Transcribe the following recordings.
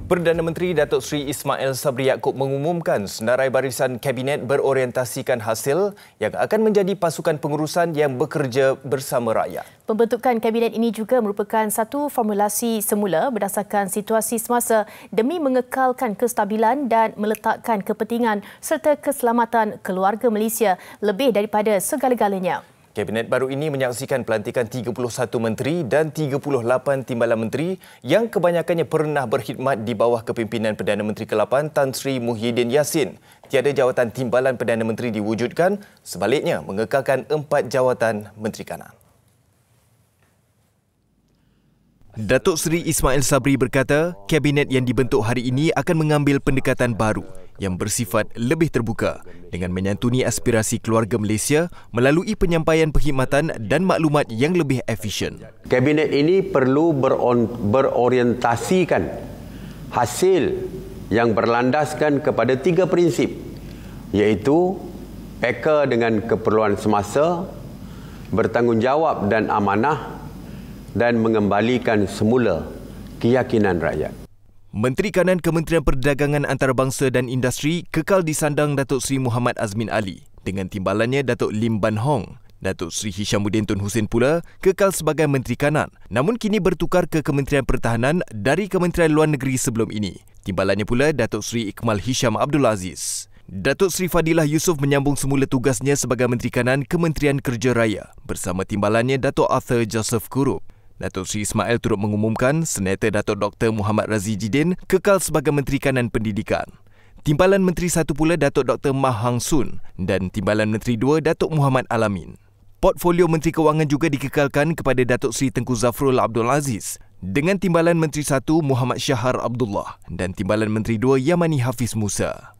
Perdana Menteri Datuk Seri Ismail Sabri Yaakob mengumumkan senarai barisan Kabinet berorientasikan hasil yang akan menjadi pasukan pengurusan yang bekerja bersama rakyat. Pembentukan Kabinet ini juga merupakan satu formulasi semula berdasarkan situasi semasa demi mengekalkan kestabilan dan meletakkan kepentingan serta keselamatan keluarga Malaysia lebih daripada segala-galanya. Kabinet baru ini menyaksikan pelantikan 31 menteri dan 38 timbalan menteri yang kebanyakannya pernah berkhidmat di bawah kepimpinan Perdana Menteri ke-8 Tan Sri Muhyiddin Yassin. Tiada jawatan timbalan Perdana Menteri diwujudkan, sebaliknya mengekalkan 4 jawatan Menteri Kanan. Datuk Seri Ismail Sabri berkata, Kabinet yang dibentuk hari ini akan mengambil pendekatan baru yang bersifat lebih terbuka dengan menyantuni aspirasi keluarga Malaysia melalui penyampaian perkhidmatan dan maklumat yang lebih efisien. Kabinet ini perlu berorientasikan hasil yang berlandaskan kepada 3 prinsip, iaitu peka dengan keperluan semasa, bertanggungjawab dan amanah, dan mengembalikan semula keyakinan rakyat. Menteri Kanan Kementerian Perdagangan Antarabangsa dan Industri kekal disandang Datuk Seri Muhammad Azmin Ali dengan timbalannya Datuk Lim Ban Hong. Datuk Seri Hishamuddin Tun Hussein pula kekal sebagai Menteri Kanan, namun kini bertukar ke Kementerian Pertahanan dari Kementerian Luar Negeri sebelum ini. Timbalannya pula Datuk Seri Ikmal Hisham Abdul Aziz. Datuk Seri Fadilah Yusof menyambung semula tugasnya sebagai Menteri Kanan Kementerian Kerja Raya bersama timbalannya Datuk Arthur Joseph Kurup. Datuk Seri Ismail turut mengumumkan Senator Datuk Dr. Muhammad Razzie Jidin kekal sebagai Menteri Kanan Pendidikan. Timbalan Menteri 1 pula Datuk Dr. Mah Hang Sun dan Timbalan Menteri 2 Datuk Muhammad Alamin. Portfolio Menteri Kewangan juga dikekalkan kepada Datuk Seri Tengku Zafrul Abdul Aziz dengan Timbalan Menteri 1 Muhammad Syahar Abdullah dan Timbalan Menteri 2 Yamani Hafiz Musa.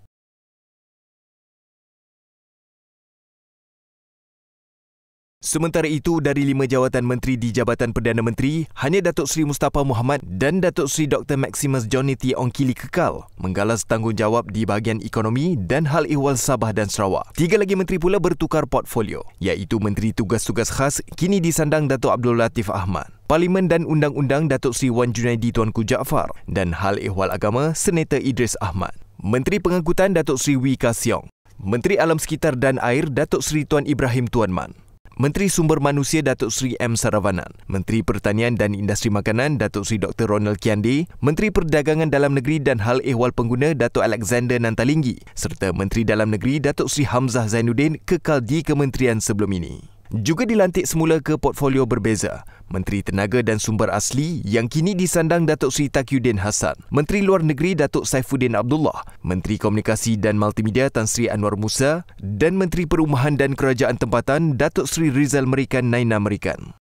Sementara itu, dari 5 jawatan menteri di Jabatan Perdana Menteri, hanya Datuk Seri Mustafa Muhammad dan Datuk Seri Dr. Maximus Johnny T. Ongkili kekal menggalas tanggungjawab di bahagian ekonomi dan hal ehwal Sabah dan Sarawak. 3 lagi menteri pula bertukar portfolio, iaitu Menteri Tugas-Tugas Khas kini disandang Datuk Abdul Latif Ahmad. Parlimen dan Undang-Undang Datuk Seri Wan Junaidi Tuanku Jaafar dan hal ehwal agama Senator Idris Ahmad. Menteri Pengangkutan Datuk Seri Wee Ka Siong. Menteri Alam Sekitar dan Air Datuk Seri Tuan Ibrahim Tuan Man. Menteri Sumber Manusia Datuk Seri M. Saravanan, Menteri Pertanian dan Industri Makanan Datuk Seri Dr. Ronald Kiande, Menteri Perdagangan Dalam Negeri dan Hal Ehwal Pengguna Datuk Alexander Nantalinggi serta Menteri Dalam Negeri Datuk Seri Hamzah Zainuddin kekal di kementerian sebelum ini. Juga dilantik semula ke portfolio berbeza, Menteri Tenaga dan Sumber Asli yang kini disandang Datuk Seri Taqiyuddin Hassan, Menteri Luar Negeri Datuk Saifuddin Abdullah, Menteri Komunikasi dan Multimedia Tan Sri Anwar Musa dan Menteri Perumahan dan Kerajaan Tempatan Datuk Seri Rizal Merican Naina Merican.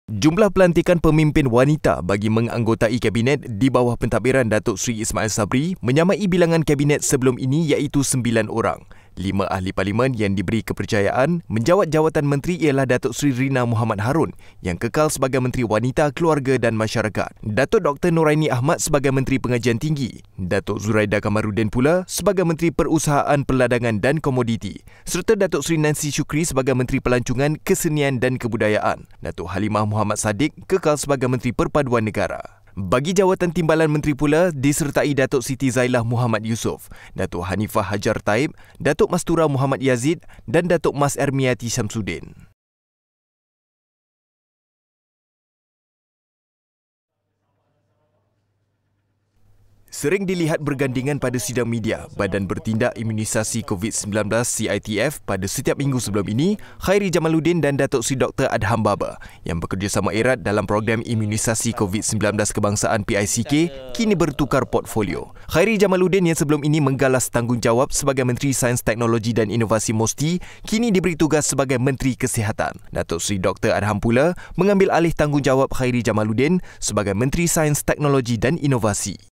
Jumlah pelantikan pemimpin wanita bagi menganggotai Kabinet di bawah pentadbiran Datuk Seri Ismail Sabri menyamai bilangan Kabinet sebelum ini iaitu 9 orang. 5 ahli parlimen yang diberi kepercayaan menjawat jawatan menteri ialah Datuk Seri Rina Muhammad Harun yang kekal sebagai Menteri Wanita, Keluarga dan Masyarakat, Datuk Dr. Noraini Ahmad sebagai Menteri Pengajian Tinggi, Datuk Zuraida Kamaruddin pula sebagai Menteri Perusahaan Perladangan dan Komoditi, serta Datuk Seri Nancy Shukri sebagai Menteri Pelancongan, Kesenian dan Kebudayaan. Datuk Halimah Muhammad Sadiq kekal sebagai Menteri Perpaduan Negara. Bagi jawatan timbalan menteri pula disertai Datuk Siti Zailah Muhammad Yusof, Datuk Hanifah Hajar Taib, Datuk Mastura Muhammad Yazid dan Datuk Mas Ermiati Syamsuddin. Sering dilihat bergandingan pada sidang media Badan Bertindak Imunisasi COVID-19 CITF pada setiap minggu sebelum ini, Khairi Jamaluddin dan Datuk Seri Dr. Adham Baba yang bekerjasama erat dalam program imunisasi COVID-19 kebangsaan PICK kini bertukar portfolio. Khairi Jamaluddin yang sebelum ini menggalas tanggungjawab sebagai Menteri Sains Teknologi dan Inovasi MOSTI kini diberi tugas sebagai Menteri Kesihatan. Datuk Seri Dr. Adham pula mengambil alih tanggungjawab Khairi Jamaluddin sebagai Menteri Sains Teknologi dan Inovasi.